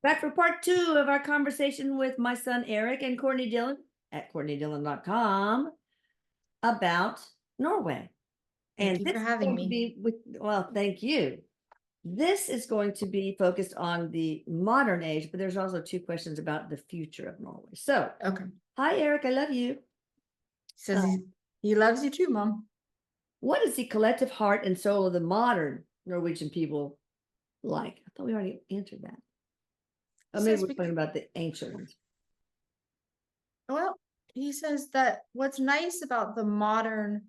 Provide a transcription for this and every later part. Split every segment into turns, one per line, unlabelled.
Back for part 2 of our conversation with my son Erik and Courtney Dillon at CourtneyDillon.com about Norway.
Thank
And
you
this
for
is
having
going to
me.
be well, thank you. This is going to be focused on the modern age, but there's also 2 questions about the future of Norway. So,
Okay.
hi Erik, I love you.
Says he loves you too, Mom.
What is the collective heart and soul of the modern Norwegian people like? I thought we already answered that. Oh, maybe we're talking about the ancient ones.
Well, he says that what's nice about the modern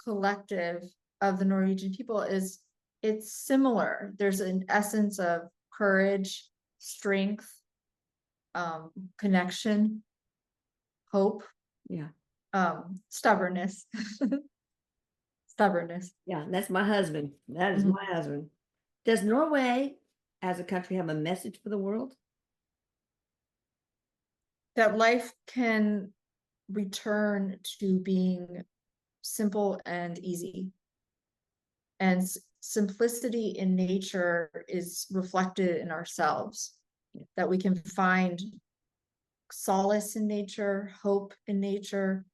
collective of the Norwegian people is it's similar. There's an essence of courage, strength, connection, hope,
Yeah.
Stubbornness. Stubbornness.
Yeah, that's my husband. That is my husband. Does Norway as a country have a message for the world?
That life can return to being simple and easy. And simplicity in nature is reflected in ourselves, that we can find solace in nature, hope in nature,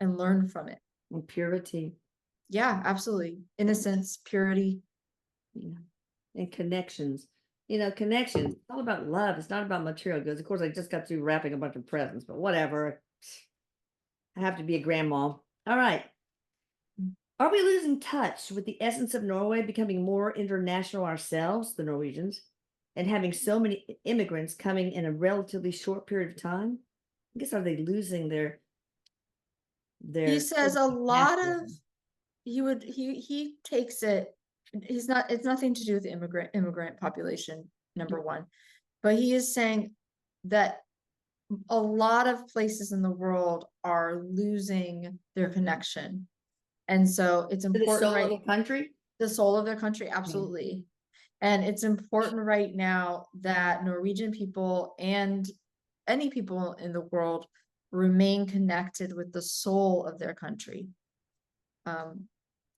and learn from it.
And purity.
Yeah, absolutely. Innocence, purity.
Yeah. And connections. Connections. It's all about love. It's not about material goods. Of course, I just got through wrapping a bunch of presents, but whatever. I have to be a grandma. All right. Are we losing touch with the essence of Norway, becoming more international ourselves, the Norwegians, and having so many immigrants coming in a relatively short period of time? I guess, are they losing their
He says a lot of he takes it, it's nothing to do with the immigrant population, number one, but he is saying that a lot of places in the world are losing their connection, and so it's important, right? The soul of their country, absolutely. And it's important right now that Norwegian people and any people in the world remain connected with the soul of their country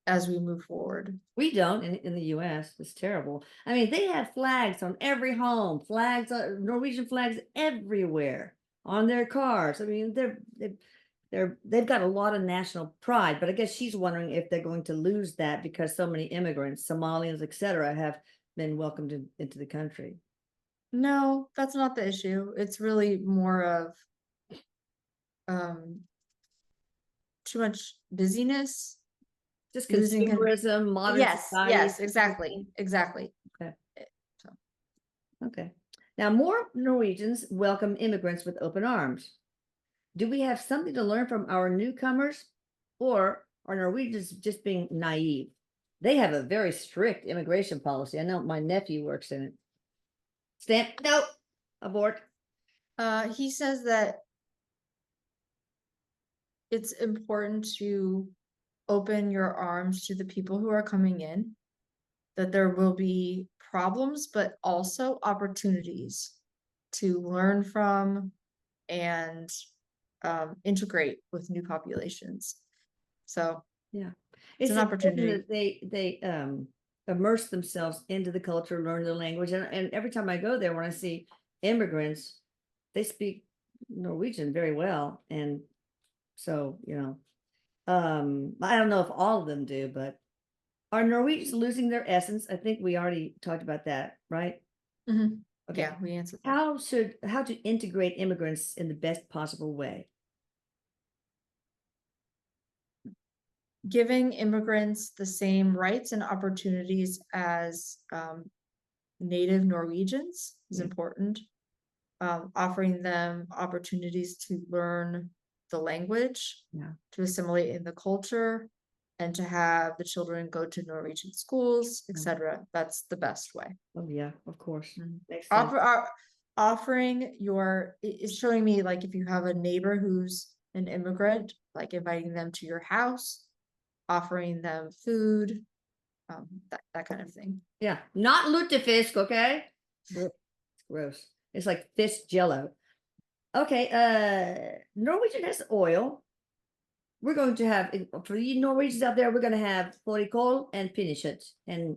as we move forward.
We don't in the US. It's terrible. I mean, they have flags on every home, Norwegian flags everywhere on their cars. I mean, they've got a lot of national pride, but I guess she's wondering if they're going to lose that because so many immigrants, Somalians, etc., have been welcomed into the country.
No, that's not the issue. It's really more of too much busyness,
just consumerism, modern society.
Yes, exactly.
Okay. Okay. Now, more Norwegians welcome immigrants with open arms. Do we have something to learn from our newcomers, or are Norwegians just being naive? They have a very strict immigration policy. I know my nephew works in it. Stamp, nope, abort.
He says that it's important to open your arms to the people who are coming in, that there will be problems, but also opportunities to learn from and integrate with new populations. So
yeah,
it's an opportunity.
They immerse themselves into the culture, learn the language, and every time I go there, when I see immigrants, they speak Norwegian very well, and so I don't know if all of them do, but are Norwegians losing their essence? I think we already talked about that, right?
Mm-hmm.
Okay.
Yeah, we answered that.
How to integrate immigrants in the best possible way?
Giving immigrants the same rights and opportunities as native Norwegians is important. Offering them opportunities to learn the language, to assimilate in the culture, and to have the children go to Norwegian schools, etc. That's the best way.
Oh yeah, of course.
Offering it's showing me, like, if you have a neighbor who's an immigrant, like inviting them to your house, offering them food, that kind of thing.
Yeah, not lutefisk, okay? It's gross. It's like fish jello. Okay, Norwegian has oil. We're going to have, for you Norwegians out there, we're going to have fårikål and pinnekjøtt and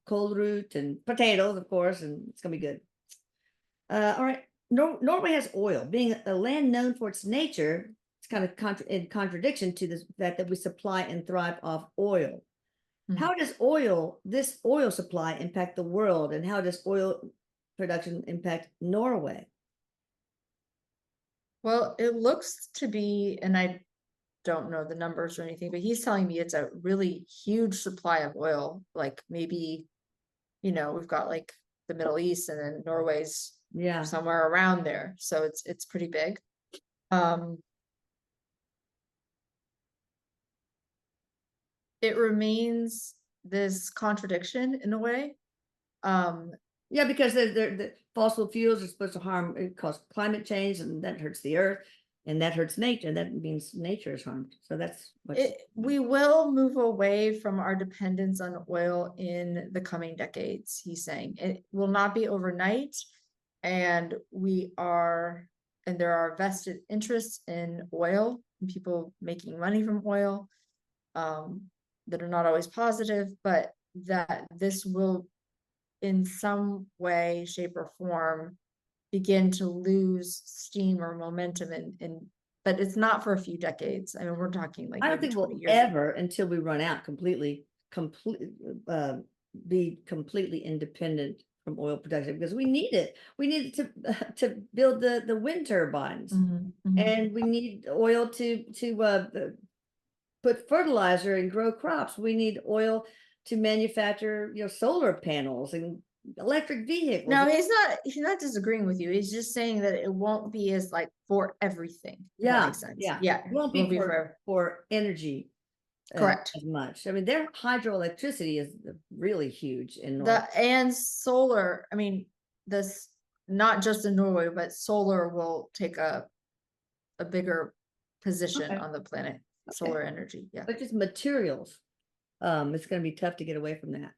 cold root and potatoes, of course, and it's gonna be good. All right. Norway has oil. Being a land known for its nature, it's kind of in contradiction to the fact that we supply and thrive off oil. How does this oil supply impact the world, and how does oil production impact Norway?
Well, it looks to be, and I don't know the numbers or anything, but he's telling me it's a really huge supply of oil. Like maybe, we've got like the Middle East, and then Norway's somewhere around there. So it's pretty big. It remains this contradiction in a way.
Yeah, because the fossil fuels are supposed to cause climate change, and that hurts the earth, and that hurts nature, and that means nature is harmed. So that's
we will move away from our dependence on oil in the coming decades, he's saying. It will not be overnight, and there are vested interests in oil and people making money from oil that are not always positive, but that this will in some way, shape, or form begin to lose steam or momentum, but it's not for a few decades. I mean, we're talking like
I don't think we'll ever, until we run out completely, be completely independent from oil production, because we need it. We need it to build the wind turbines, and we need oil to put fertilizer and grow crops. We need oil to manufacture, solar panels and electric vehicles.
No, he's not disagreeing with you. He's just saying that it won't be as like for everything.
Yeah.
That makes sense.
Yeah.
Yeah.
It won't be for energy.
Correct.
As much. I mean, their hydroelectricity is really huge in
Norway. And solar, I mean, this not just in Norway, but solar will take a bigger position on the planet. Solar energy. Yeah.
But just materials. It's going to be tough to get away from that.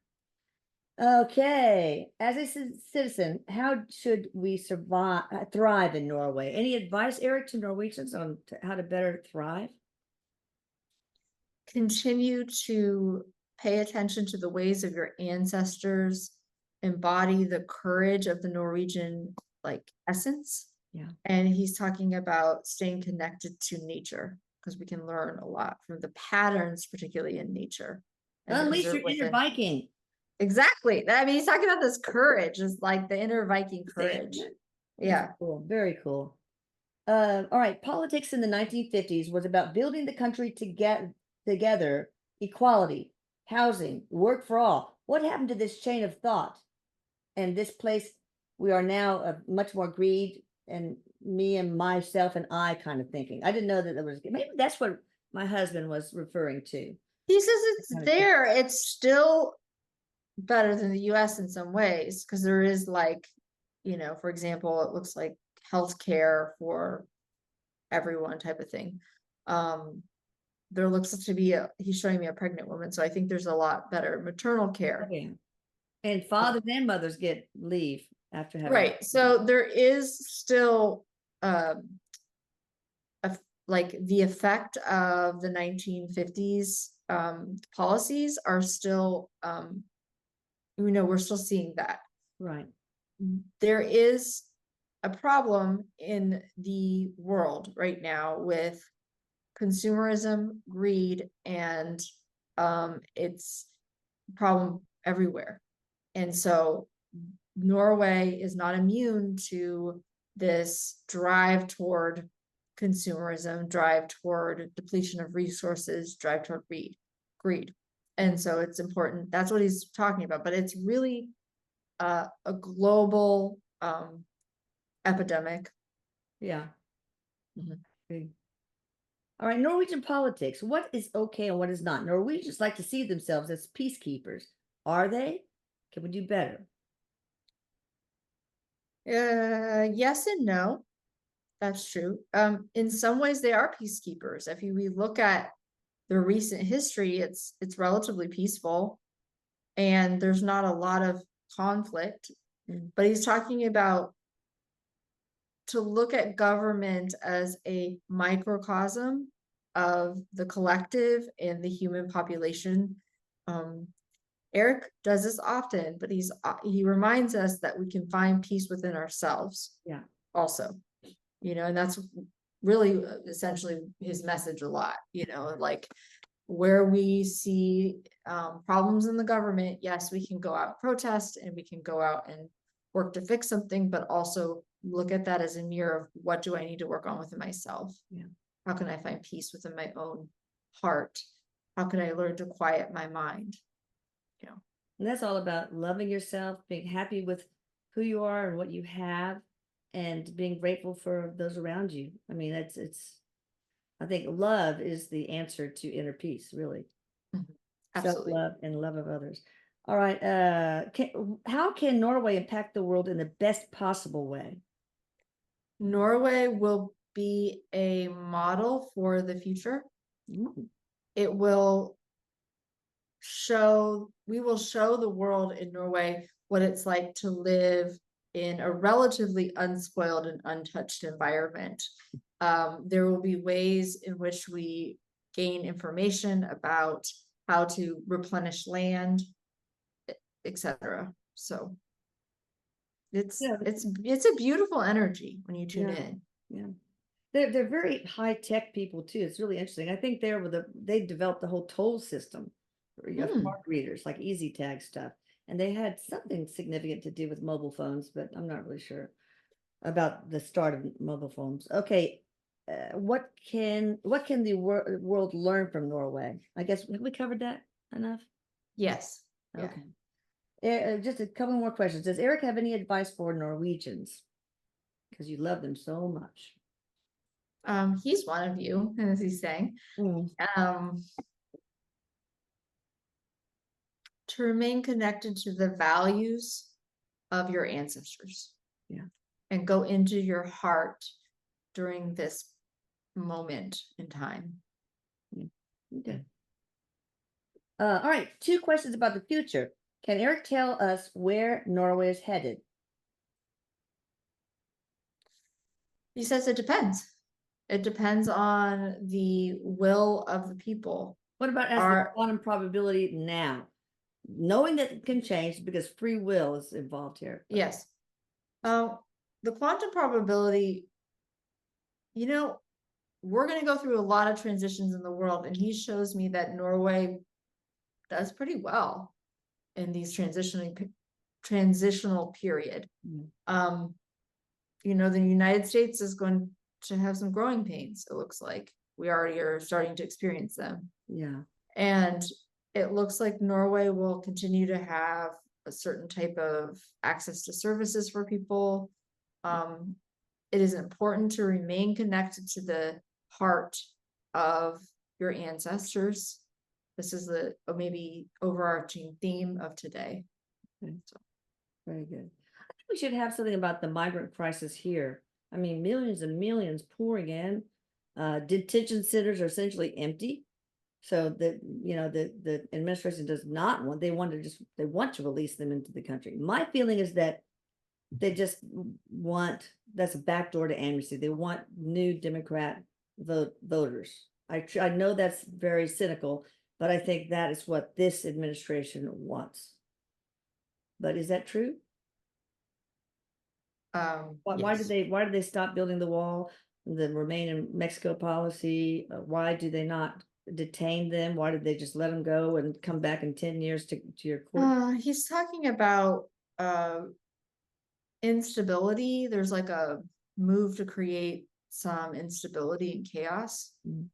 Okay, as a citizen, how should we thrive in Norway? Any advice, Erik, to Norwegians on how to better thrive?
Continue to pay attention to the ways of your ancestors, embody the courage of the Norwegian essence.
Yeah.
And he's talking about staying connected to nature, because we can learn a lot from the patterns, particularly in nature.
Unleash your inner Viking.
Exactly. I mean, he's talking about this courage, is like the inner Viking courage. Yeah.
Cool. Very cool. All right. Politics in the 1950s was about building the country together, equality, housing, work for all. What happened to this chain of thought? And this place, we are now much more greed and me and myself and I kind of thinking. I didn't know that there was, maybe that's what my husband was referring to.
He says it's there. It's still better than the US in some ways, because there is for example, it looks like healthcare for everyone type of thing. There looks to be he's showing me a pregnant woman, so I think there's a lot better maternal care.
Oh, yeah. And fathers and mothers get leave after having
right. So there is still the effect of the 1950s policies are still we're still seeing that.
Right.
There is a problem in the world right now with consumerism, greed, and it's a problem everywhere. And so Norway is not immune to this drive toward consumerism, drive toward depletion of resources, drive toward greed. And so it's important. That's what he's talking about. But it's really a global epidemic.
Yeah. All right, Norwegian politics. What is okay and what is not? Norwegians like to see themselves as peacekeepers. Are they? Can we do better?
Yes and no. That's true. In some ways, they are peacekeepers. If we look at the recent history, it's relatively peaceful, and there's not a lot of conflict. But he's talking about to look at government as a microcosm of the collective and the human population. Erik does this often, but he reminds us that we can find peace within ourselves.
Yeah.
Also, and that's really essentially his message a lot, like where we see problems in the government, yes, we can go out and protest and we can go out and work to fix something, but also look at that as a mirror of what do I need to work on within myself?
Yeah.
How can I find peace within my own heart? How can I learn to quiet my mind?
And that's all about loving yourself, being happy with who you are and what you have, and being grateful for those around you. I mean, I think love is the answer to inner peace, really.
Absolutely.
Self-love and love of others. All right. How can Norway impact the world in the best possible way?
Norway will be a model for the future. It will we will show the world in Norway what it's like to live in a relatively unspoiled and untouched environment. There will be ways in which we gain information about how to replenish land, etc. So it's a beautiful energy when you tune in.
Yeah. They're very high tech people too. It's really interesting. I think they developed the whole toll system for card readers, like easy tag stuff. And they had something significant to do with mobile phones, but I'm not really sure about the start of mobile phones. Okay. What can the world learn from Norway? I guess have we covered that enough?
Yes.
Okay. Just a couple more questions. Does Erik have any advice for Norwegians? Because you love them so much.
He's one of you, as he's saying. To remain connected to the values of your ancestors.
Yeah.
And go into your heart during this moment in time.
Okay. All right. 2 questions about the future. Can Erik tell us where Norway is headed?
He says it depends. It depends on the will of the people.
What about the quantum probability now? Knowing that it can change because free will is involved here.
Yes. The quantum probability, we're going to go through a lot of transitions in the world, and he shows me that Norway does pretty well in these transitional period. The United States is going to have some growing pains. It looks like we already are starting to experience them. Yeah. And it looks like Norway will continue to have a certain type of access to services for people. It is important to remain connected to the heart of your ancestors. This is the maybe overarching theme of today.
Okay. So, very good. I think we should have something about the migrant crisis here. I mean, millions and millions pouring in. Detention centers are essentially empty. So that, the administration does not want, they want to release them into the country. My feeling is that they just want, that's a backdoor to amnesty. They want new Democrat voters. I know that's very cynical, but I think that is what this administration wants. But is that true? Why did they stop building the wall? The Remain in Mexico policy? Why do they not detain them? Why did they just let them go and come back in 10 years to your court?
He's talking about instability. There's like a move to create some instability and chaos. Okay.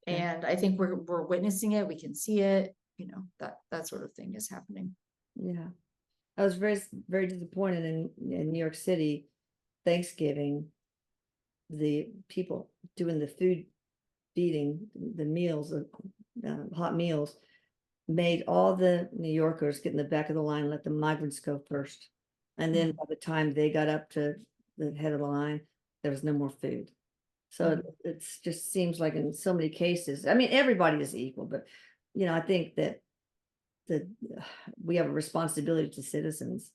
And I think we're witnessing it. We can see it. That sort of thing is happening.
Yeah. I was very, very disappointed in New York City, Thanksgiving, the people doing the food feeding, the meals, hot meals, made all the New Yorkers get in the back of the line, let the migrants go first. And then by the time they got up to the head of the line, there was no more food. So it just seems like in so many cases, I mean, everybody is equal, but, I think that we have a responsibility to citizens.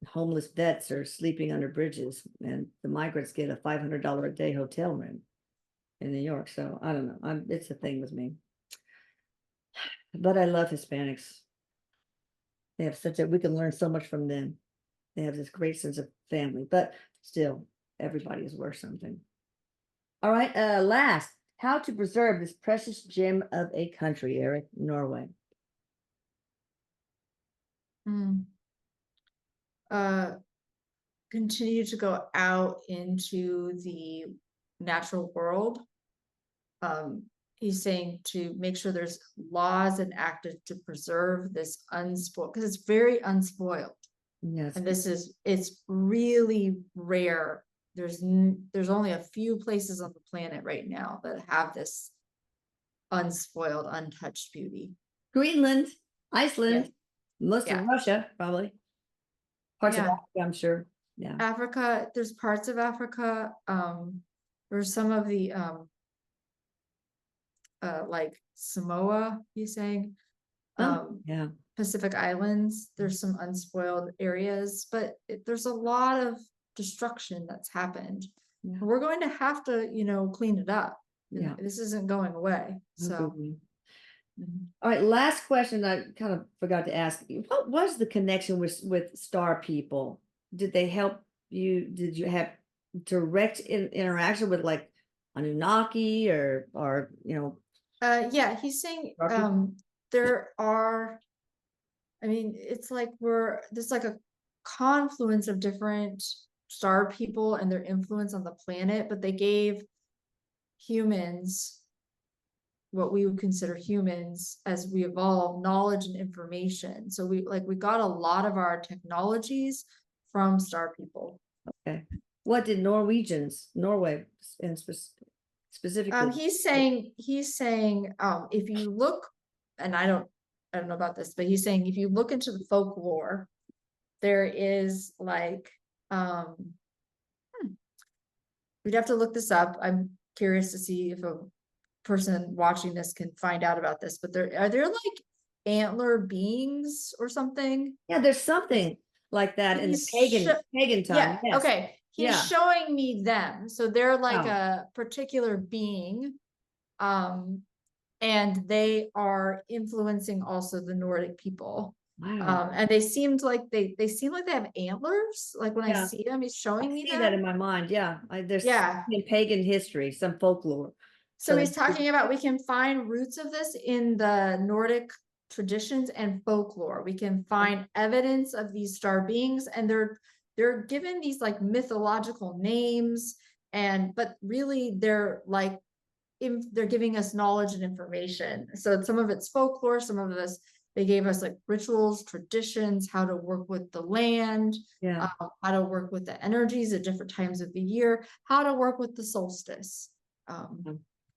Homeless vets are sleeping under bridges, and the migrants get a $500 a day hotel room in New York. So I don't know. It's a thing with me. But I love Hispanics. They have we can learn so much from them. They have this great sense of family, but still, everybody is worth something. All right, last, how to preserve this precious gem of a country, Erik, Norway.
Continue to go out into the natural world. He's saying to make sure there's laws enacted to preserve this unspoiled, because it's very unspoiled.
Yes.
And it's really rare. There's only a few places on the planet right now that have this unspoiled, untouched beauty.
Greenland, Iceland, most
Yeah.
of Russia, probably. Parts of
Yeah.
Africa, I'm sure. Yeah.
Africa, there's parts of Africa. There's some of the like Samoa, he's saying.
Yeah.
Pacific Islands, there's some unspoiled areas, but there's a lot of destruction that's happened.
Yeah.
We're going to have to, clean it up.
Yeah.
This isn't going away. So,
all right, last question I kind of forgot to ask you. What was the connection with Star People? Did they help you? Did you have direct interaction with like Anunnaki or
yeah, he's saying there are, I mean, it's like there's like a confluence of different star people and their influence on the planet, but they gave humans, what we would consider humans as we evolve, knowledge and information. So we got a lot of our technologies from star people.
Okay. What did Norway and specifically?
He's saying if you look, and I don't know about this, but he's saying if you look into the folklore, there is like we'd have to look this up. I'm curious to see if a person watching this can find out about this, but are there like antler beings or something?
Yeah, there's something like that in the pagan time.
Yeah,
yes.
Okay. He's showing me them. So they're like a particular being. And they are influencing also the Nordic people.
Wow.
And they seemed like they seem like they have antlers. Like when I see them, he's showing me
that in my mind. Yeah. There's in pagan history, some folklore.
So he's talking about we can find roots of this in the Nordic traditions and folklore. We can find evidence of these star beings, and they're given these like mythological names, but really they're like they're giving us knowledge and information. So some of it's folklore, some of this they gave us like rituals, traditions, how to work with the land, how to work with the energies at different times of the year, how to work with the solstice.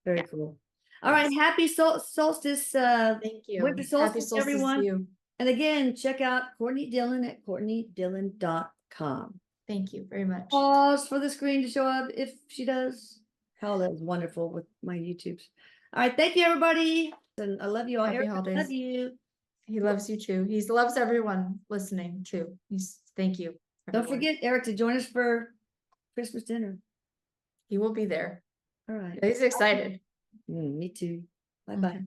Very cool. All right. Happy solstice.
Thank you.
Winter solstice, everyone.
To you.
And again, check out Courtney Dillon at CourtneyDillon.com.
Thank you very much.
Pause for the screen to show up if she does. Oh, that was wonderful with my YouTubes. All right. Thank you, everybody. And I love you all. Erik, I love you.
He loves you too. He loves everyone listening too. Thank you.
Don't forget, Erik, to join us for Christmas dinner.
He will be there.
All right.
He's excited.
Me too. Bye-bye.